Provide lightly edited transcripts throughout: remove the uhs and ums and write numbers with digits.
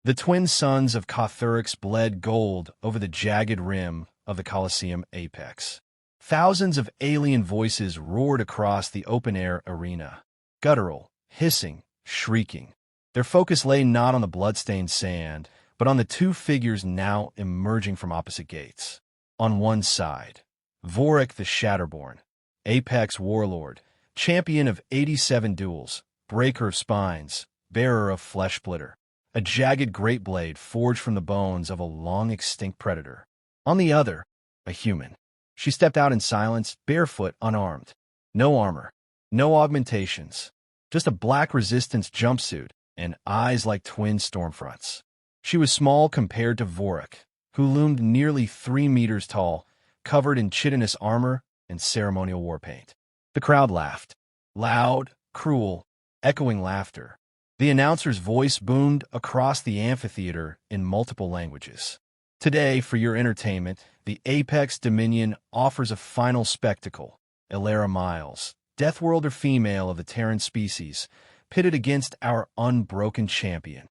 The twin suns of Cauthurix bled gold over the jagged rim of the Colosseum apex. Thousands of alien voices roared across the open-air arena, guttural, hissing, shrieking. Their focus lay not on the blood-stained sand, but on the two figures now emerging from opposite gates. On one side, Vorik the Shatterborn, Apex Warlord, champion of 87 duels, breaker of spines, bearer of flesh splitter, a jagged great blade forged from the bones of a long-extinct predator. On the other, a human. She stepped out in silence, barefoot, unarmed. No armor, no augmentations, just a black resistance jumpsuit and eyes like twin stormfronts. She was small compared to Vorik, who loomed nearly 3 meters tall, covered in chitinous armor and ceremonial war paint. The crowd laughed. Loud, cruel, echoing laughter. The announcer's voice boomed across the amphitheater in multiple languages. Today, for your entertainment, the Apex Dominion offers a final spectacle. Elara Myles, Deathworlder female of the Terran species, pitted against our unbroken champion.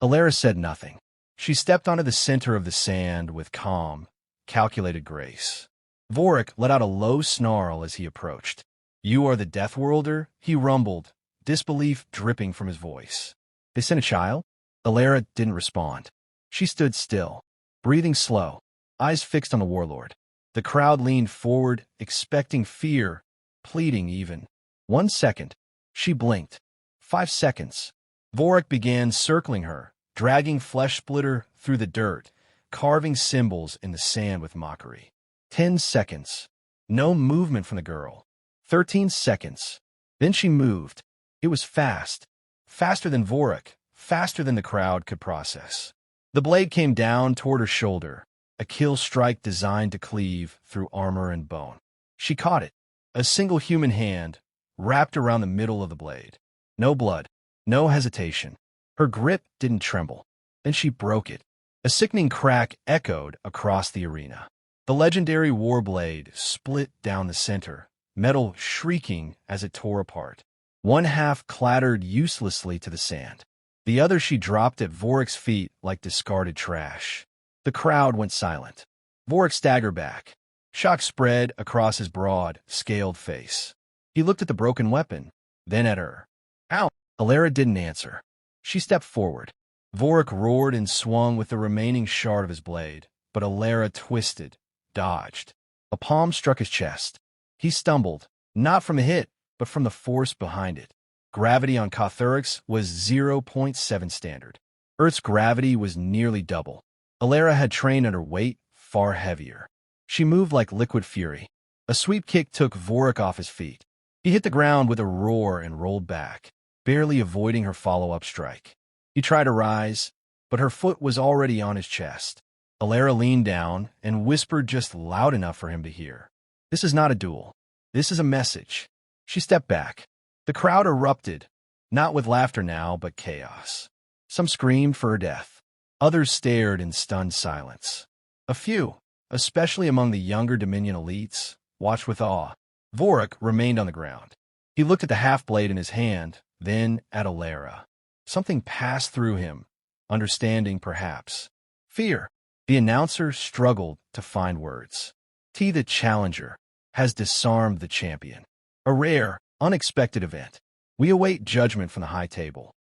Elara said nothing. She stepped onto the center of the sand with calm, calculated grace. Vorik let out a low snarl as he approached. "You are the Deathworlder?" he rumbled, disbelief dripping from his voice. "They sent a child?" Elara didn't respond. She stood still, breathing slow, eyes fixed on the Warlord. The crowd leaned forward, expecting fear, pleading even. 1 second. She blinked. 5 seconds. Vorik began circling her, dragging Flesh Splitter through the dirt, carving symbols in the sand with mockery. 10 seconds. No movement from the girl. 13 seconds. Then she moved. It was fast. Faster than Vorik, faster than the crowd could process. The blade came down toward her shoulder, a kill strike designed to cleave through armor and bone. She caught it. A single human hand, wrapped around the middle of the blade. No blood. No hesitation. Her grip didn't tremble. Then she broke it. A sickening crack echoed across the arena. The legendary warblade split down the center, metal shrieking as it tore apart. One half clattered uselessly to the sand. The other she dropped at Vorik's feet like discarded trash. The crowd went silent. Vorik staggered back. Shock spread across his broad, scaled face. He looked at the broken weapon, then at her. "Ow!" Elara didn't answer. She stepped forward. Vorik roared and swung with the remaining shard of his blade, but Elara twisted, dodged. A palm struck his chest. He stumbled, not from the hit, but from the force behind it. Gravity on Cauthurix was 0.7 standard. Earth's gravity was nearly double. Elara had trained under weight far heavier. She moved like liquid fury. A sweep kick took Vorik off his feet. He hit the ground with a roar and rolled back, barely avoiding her follow-up strike. He tried to rise, but her foot was already on his chest. Elara leaned down and whispered just loud enough for him to hear. "This is not a duel. This is a message." She stepped back. The crowd erupted, not with laughter now, but chaos. Some screamed for her death. Others stared in stunned silence. A few, especially among the younger Dominion elites, watched with awe. Vorik remained on the ground. He looked at the half-blade in his hand, then at Elara. Something passed through him, understanding perhaps. Fear. The announcer struggled to find words. T the challenger has disarmed the champion. A rare, unexpected event. We await judgment from the high table.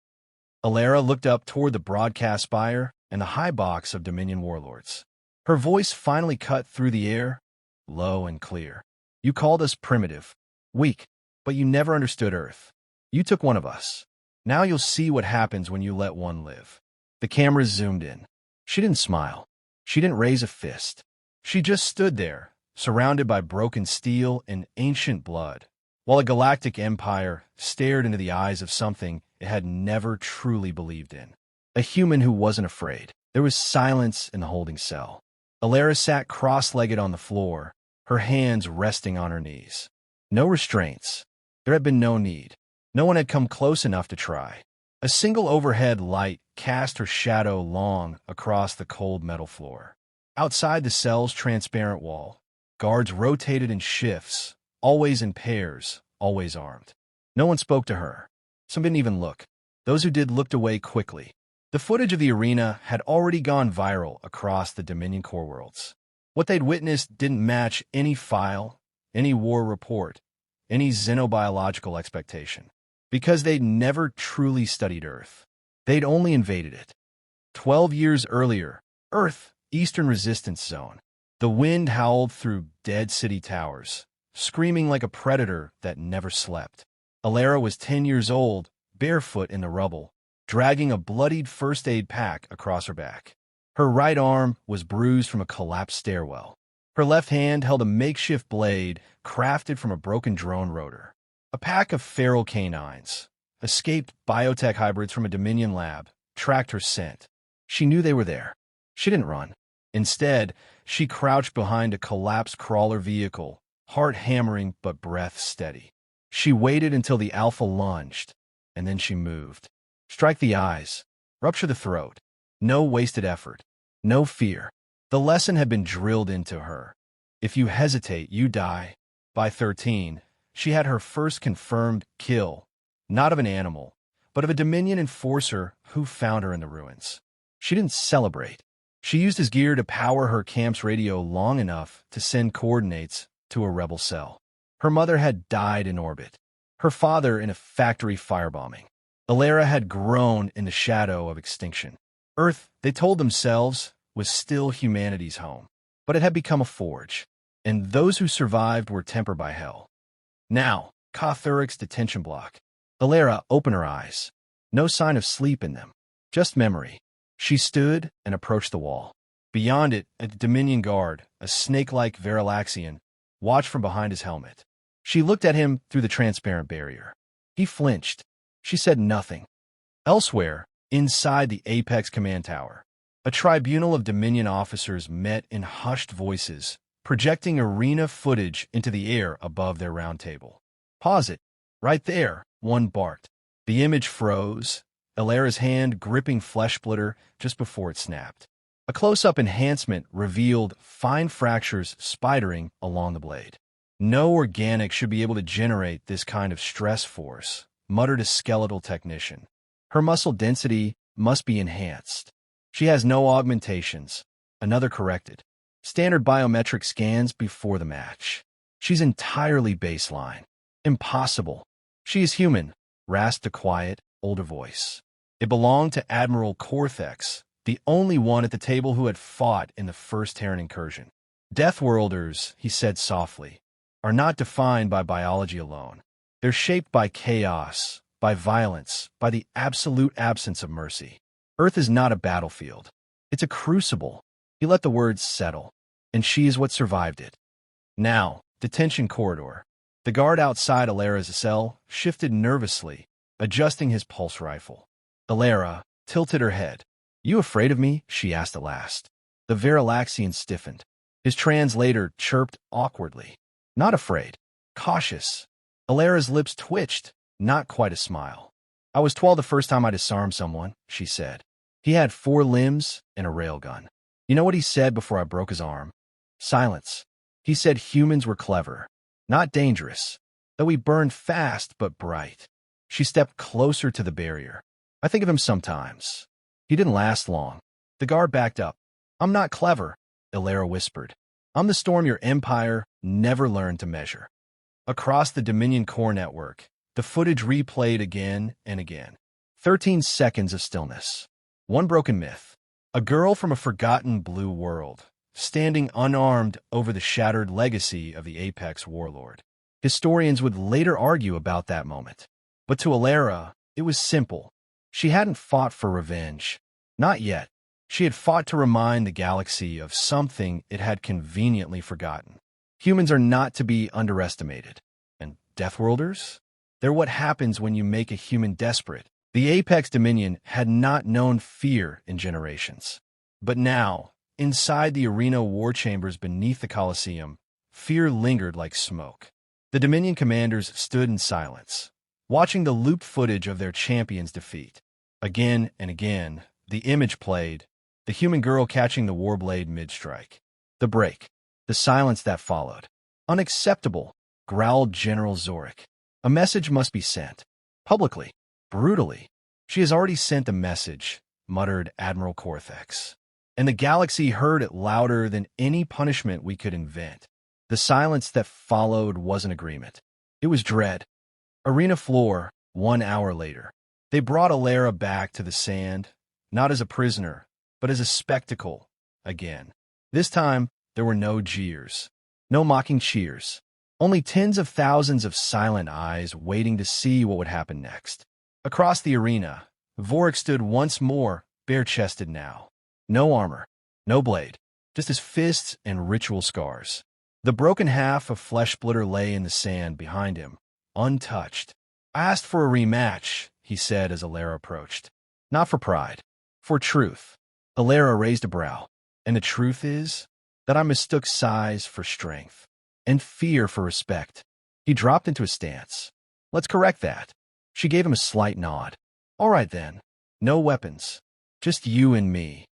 Elara looked up toward the broadcast spire and the high box of Dominion warlords. Her voice finally cut through the air, low and clear. "You called us primitive, weak, but you never understood Earth. You took one of us. Now you'll see what happens when you let one live." The cameras zoomed in. She didn't smile. She didn't raise a fist. She just stood there, surrounded by broken steel and ancient blood, while a galactic empire stared into the eyes of something it had never truly believed in. A human who wasn't afraid. There was silence in the holding cell. Elara sat cross-legged on the floor, her hands resting on her knees. No restraints. There had been no need. No one had come close enough to try. A single overhead light cast her shadow long across the cold metal floor. Outside the cell's transparent wall, guards rotated in shifts, always in pairs, always armed. No one spoke to her. Some didn't even look. Those who did looked away quickly. The footage of the arena had already gone viral across the Dominion core worlds. What they'd witnessed didn't match any file, any war report, any xenobiological expectation, because they'd never truly studied Earth. They'd only invaded it. 12 years earlier, Earth, Eastern Resistance Zone. The wind howled through dead city towers, screaming like a predator that never slept. Elara was 10 years old, barefoot in the rubble, dragging a bloodied first aid pack across her back. Her right arm was bruised from a collapsed stairwell. Her left hand held a makeshift blade crafted from a broken drone rotor. A pack of feral canines, escaped biotech hybrids from a Dominion lab, tracked her scent. She knew they were there. She didn't run. Instead, she crouched behind a collapsed crawler vehicle, heart hammering but breath steady. She waited until the Alpha lunged, and then she moved. Strike the eyes, rupture the throat. No wasted effort, no fear. The lesson had been drilled into her. If you hesitate, you die. By 13, she had her first confirmed kill, not of an animal, but of a Dominion enforcer who found her in the ruins. She didn't celebrate. She used his gear to power her camp's radio long enough to send coordinates to a rebel cell. Her mother had died in orbit, her father in a factory firebombing. Elara had grown in the shadow of extinction. Earth, they told themselves, was still humanity's home, but it had become a forge, and those who survived were tempered by hell. Now, Kothurik's detention block. Elara opened her eyes. No sign of sleep in them, just memory. She stood and approached the wall. Beyond it, a Dominion guard, a snake-like Varalaxian, watched from behind his helmet. She looked at him through the transparent barrier. He flinched. She said nothing. Elsewhere, inside the Apex command tower, a tribunal of Dominion officers met in hushed voices, projecting arena footage into the air above their round table. "Pause it. Right there," one barked. The image froze, Elara's hand gripping flesh splitter just before it snapped. A close-up enhancement revealed fine fractures spidering along the blade. "No organic should be able to generate this kind of stress force," muttered a skeletal technician. "Her muscle density must be enhanced. She has no augmentations," another corrected. "Standard biometric scans before the match. She's entirely baseline. Impossible." "She is human," rasped a quiet, older voice. It belonged to Admiral Corthex, the only one at the table who had fought in the first Terran incursion. "Deathworlders," he said softly, "are not defined by biology alone. They're shaped by chaos, by violence, by the absolute absence of mercy. Earth is not a battlefield. It's a crucible." He let the words settle, and she is what survived it. Now, detention corridor. The guard outside Elara's cell shifted nervously, adjusting his pulse rifle. Elara tilted her head. "You afraid of me?" she asked at last. The Varalaxian stiffened. His translator chirped awkwardly. "Not afraid. Cautious." Elara's lips twitched, not quite a smile. "I was 12 the first time I disarmed someone," she said. "He had 4 limbs and a railgun. You know what he said before I broke his arm?" "Silence." "He said humans were clever, not dangerous, that we burned fast but bright." She stepped closer to the barrier. "I think of him sometimes." He didn't last long. The guard backed up. "I'm not clever," Elara whispered. "I'm the storm your empire never learned to measure." Across the Dominion core network, the footage replayed again and again. 13 seconds of stillness. One broken myth. A girl from a forgotten blue world, standing unarmed over the shattered legacy of the Apex Warlord. Historians would later argue about that moment. But to Elara, it was simple. She hadn't fought for revenge. Not yet. She had fought to remind the galaxy of something it had conveniently forgotten. Humans are not to be underestimated. And Deathworlders? They're what happens when you make a human desperate. The Apex Dominion had not known fear in generations. But now, inside the arena war chambers beneath the Colosseum, fear lingered like smoke. The Dominion commanders stood in silence, watching the looped footage of their champion's defeat. Again and again, the image played, the human girl catching the warblade mid-strike. The break. The silence that followed. "Unacceptable," growled General Zorik. "A message must be sent. Publicly. Brutally. She has already sent the message. muttered Admiral Cortex. And the galaxy heard it louder than any punishment we could invent. The silence that followed wasn't agreement. It was dread. Arena floor, 1 hour later. They brought Elara back to the sand, not as a prisoner, but as a spectacle, again. This time, there were no jeers, no mocking cheers, only tens of thousands of silent eyes waiting to see what would happen next. Across the arena, Vorik stood once more, bare-chested now. No armor, no blade, just his fists and ritual scars. The broken half of Flesh Splitter lay in the sand behind him, untouched. "I asked for a rematch," he said as Elara approached. "Not for pride, for truth." Elara raised a brow. "And the truth is that I mistook size for strength, and fear for respect." He dropped into a stance. "Let's correct that." She gave him a slight nod. "All right then. No weapons. Just you and me."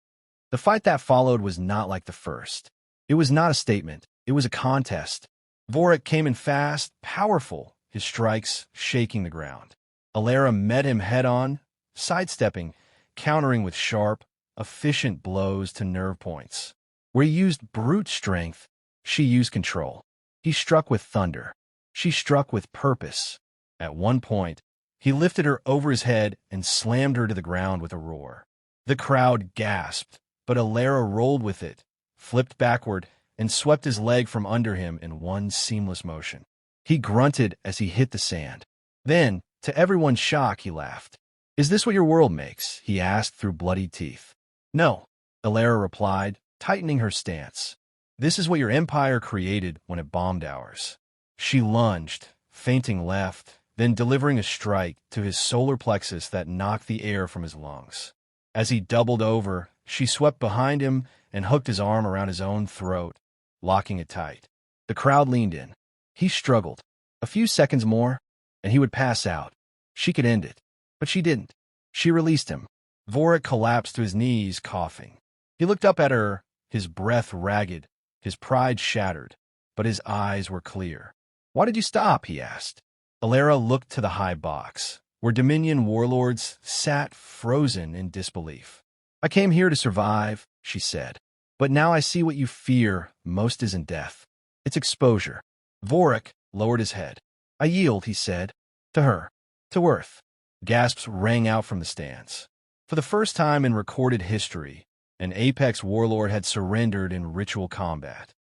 The fight that followed was not like the first. It was not a statement. It was a contest. Vorik came in fast, powerful, his strikes shaking the ground. Elara met him head-on, sidestepping, countering with sharp, efficient blows to nerve points. Where he used brute strength, she used control. He struck with thunder. She struck with purpose. At one point, he lifted her over his head and slammed her to the ground with a roar. The crowd gasped, but Elara rolled with it, flipped backward, and swept his leg from under him in one seamless motion. He grunted as he hit the sand. Then, to everyone's shock, he laughed. "Is this what your world makes?" he asked through bloody teeth. "No," Elara replied, tightening her stance. "This is what your empire created when it bombed ours." She lunged, feinting left, then delivering a strike to his solar plexus that knocked the air from his lungs. As he doubled over, she swept behind him and hooked his arm around his own throat, locking it tight. The crowd leaned in. He struggled. A few seconds more, and he would pass out. She could end it, but she didn't. She released him. Vorik collapsed to his knees, coughing. He looked up at her, his breath ragged, his pride shattered, but his eyes were clear. "Why did you stop?" he asked. Elara looked to the high box, where Dominion warlords sat frozen in disbelief. "I came here to survive," she said. "But now I see what you fear most isn't death. It's exposure." Vorik lowered his head. "I yield," he said. "To her. To Earth." Gasps rang out from the stands. For the first time in recorded history, an Apex warlord had surrendered in ritual combat.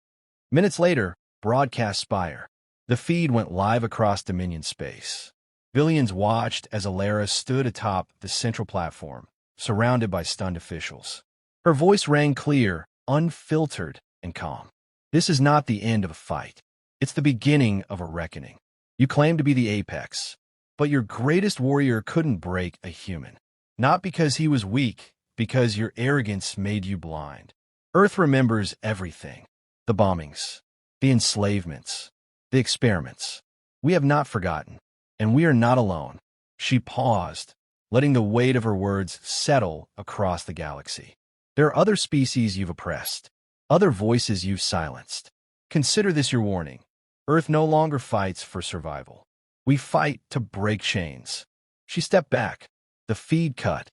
Minutes later, broadcast Spire. The feed went live across Dominion space. Billions watched as Elara stood atop the central platform, surrounded by stunned officials. Her voice rang clear, unfiltered, and calm. "This is not the end of a fight. It's the beginning of a reckoning. You claim to be the Apex, but your greatest warrior couldn't break a human. Not because he was weak, because your arrogance made you blind. Earth remembers everything. The bombings, the enslavements, the experiments. We have not forgotten, and we are not alone." She paused, letting the weight of her words settle across the galaxy. "There are other species you've oppressed, other voices you've silenced. Consider this your warning. Earth no longer fights for survival. We fight to break chains." She stepped back. The feed cut.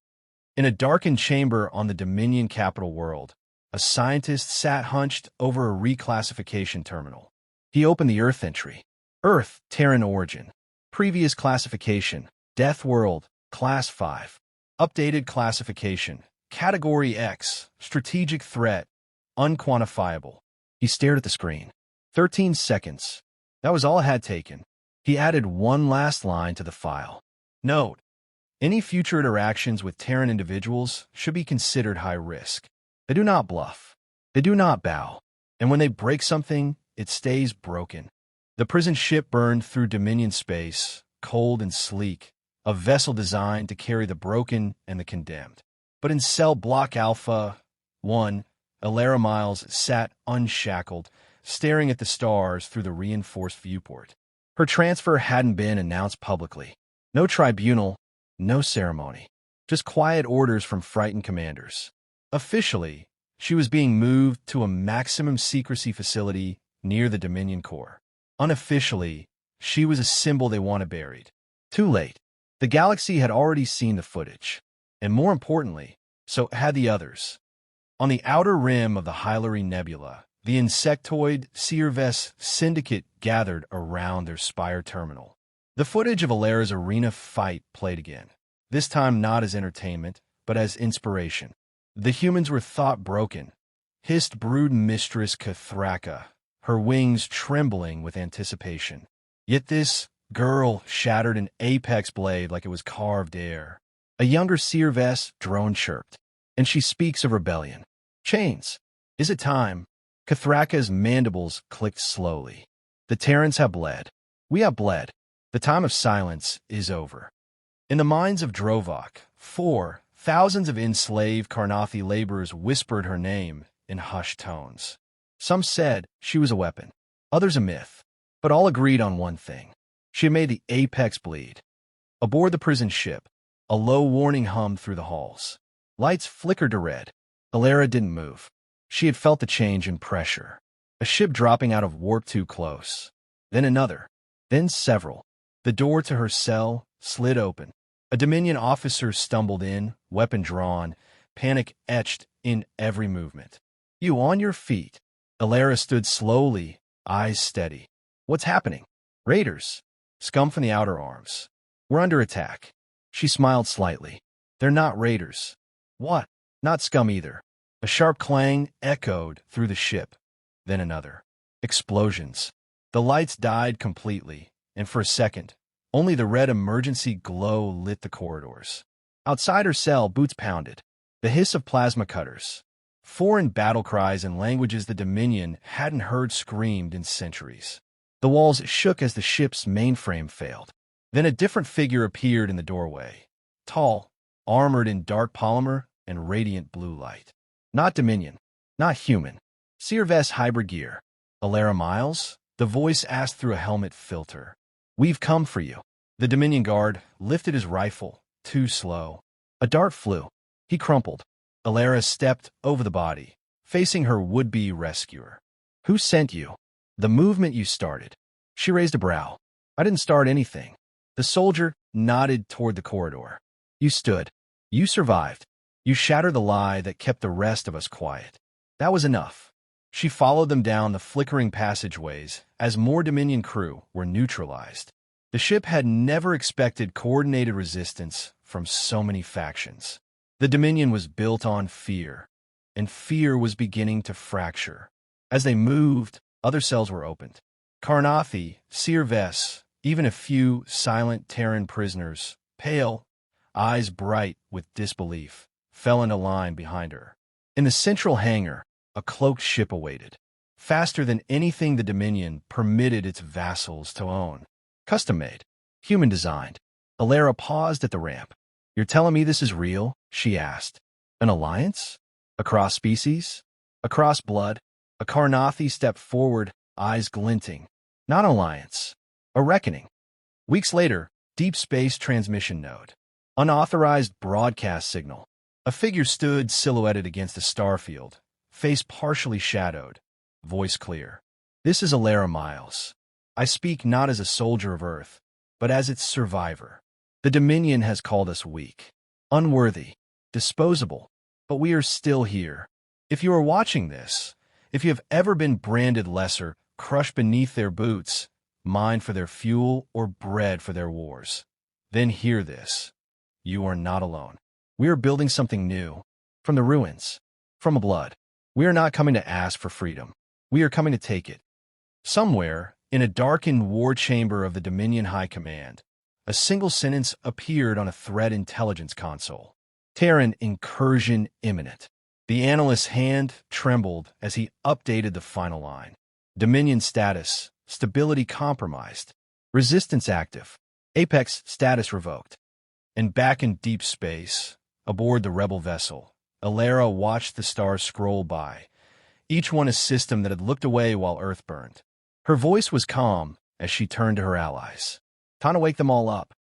In a darkened chamber on the Dominion capital world, a scientist sat hunched over a reclassification terminal. He opened the Earth entry. Earth, Terran origin. Previous classification, Deathworld, Class 5. Updated classification, Category X, Strategic Threat, Unquantifiable. He stared at the screen. 13 seconds. That was all it had taken. He added one last line to the file. Note: any future interactions with Terran individuals should be considered high risk. They do not bluff. They do not bow. And when they break something, it stays broken. The prison ship burned through Dominion space, cold and sleek, a vessel designed to carry the broken and the condemned. But in cell block Alpha 1, Elara Myles sat unshackled, staring at the stars through the reinforced viewport. Her transfer hadn't been announced publicly. No tribunal, no ceremony. Just quiet orders from frightened commanders. Officially, she was being moved to a maximum secrecy facility near the Dominion core. Unofficially, she was a symbol they wanted buried. Too late. The galaxy had already seen the footage. And more importantly, So had the others. On the outer rim of the Hylary Nebula, the insectoid Seerves syndicate gathered around their Spire terminal. The footage of Elara's arena fight played again, this time not as entertainment, but as inspiration. The humans were thought broken, hissed brood mistress Cathraka, her wings trembling with anticipation. Yet this girl shattered an apex blade like it was carved air. A younger Seerves drone chirped, and she speaks of rebellion. Chains. Is it time? Cathraka's mandibles clicked slowly. The Terrans have bled. We have bled. The time of silence is over. In the minds of Drovok, thousands of enslaved Karnathi laborers whispered her name in hushed tones. Some said she was a weapon, others a myth, but all agreed on one thing. She had made the apex bleed. Aboard the prison ship, a low warning hummed through the halls. Lights flickered to red. Elara didn't move. She had felt the change in pressure. A ship dropping out of warp too close. Then another. Then several. The door to her cell slid open. A Dominion officer stumbled in, weapon drawn, panic etched in every movement. You on your feet. Elara stood slowly, eyes steady. What's happening? Raiders. Scum from the outer arms. We're under attack. She smiled slightly. They're not raiders. What? Not scum either. A sharp clang echoed through the ship. Then another. Explosions. The lights died completely, and for a second, only the red emergency glow lit the corridors. Outside her cell, boots pounded. The hiss of plasma cutters. Foreign battle cries in languages the Dominion hadn't heard screamed in centuries. The walls shook as the ship's mainframe failed. Then a different figure appeared in the doorway. Tall, armored in dark polymer and radiant blue light. Not Dominion. Not human. Seerves hybrid gear. Elara Myles? The voice asked through a helmet filter. We've come for you. The Dominion guard lifted his rifle, too slow. A dart flew. He crumpled. Elara stepped over the body, facing her would-be rescuer. Who sent you? The movement you started. She raised a brow. I didn't start anything. The soldier nodded toward the corridor. You stood. You survived. You shattered the lie that kept the rest of us quiet. That was enough. She followed them down the flickering passageways as more Dominion crew were neutralized. The ship had never expected coordinated resistance from so many factions. The Dominion was built on fear, and fear was beginning to fracture. As they moved, other cells were opened. Karnathi, Seerves, even a few silent Terran prisoners, pale, eyes bright with disbelief, fell into line behind her. In the central hangar, a cloaked ship awaited, faster than anything the Dominion permitted its vassals to own. Custom-made, human-designed. Elara paused at the ramp. You're telling me this is real? She asked. An alliance? Across species? Across blood? A Karnathi stepped forward, eyes glinting. Not an alliance. A reckoning. Weeks later, deep space transmission node. Unauthorized broadcast signal. A figure stood silhouetted against the starfield, face partially shadowed, voice clear. This is Elara Myles. I speak not as a soldier of Earth, but as its survivor. The Dominion has called us weak, unworthy, disposable, but we are still here. If you are watching this, if you have ever been branded lesser, crushed beneath their boots, mined for their fuel or bred for their wars, then hear this. You are not alone. We are building something new, from the ruins, from blood. We are not coming to ask for freedom. We are coming to take it. Somewhere, in a darkened war chamber of the Dominion High Command, a single sentence appeared on a threat intelligence console. Terran incursion imminent. The analyst's hand trembled as he updated the final line. Dominion status, stability compromised, resistance active, apex status revoked. And back in deep space, aboard the rebel vessel, Elara watched the stars scroll by, each one a system that had looked away while Earth burned. Her voice was calm as she turned to her allies. Time to wake them all up.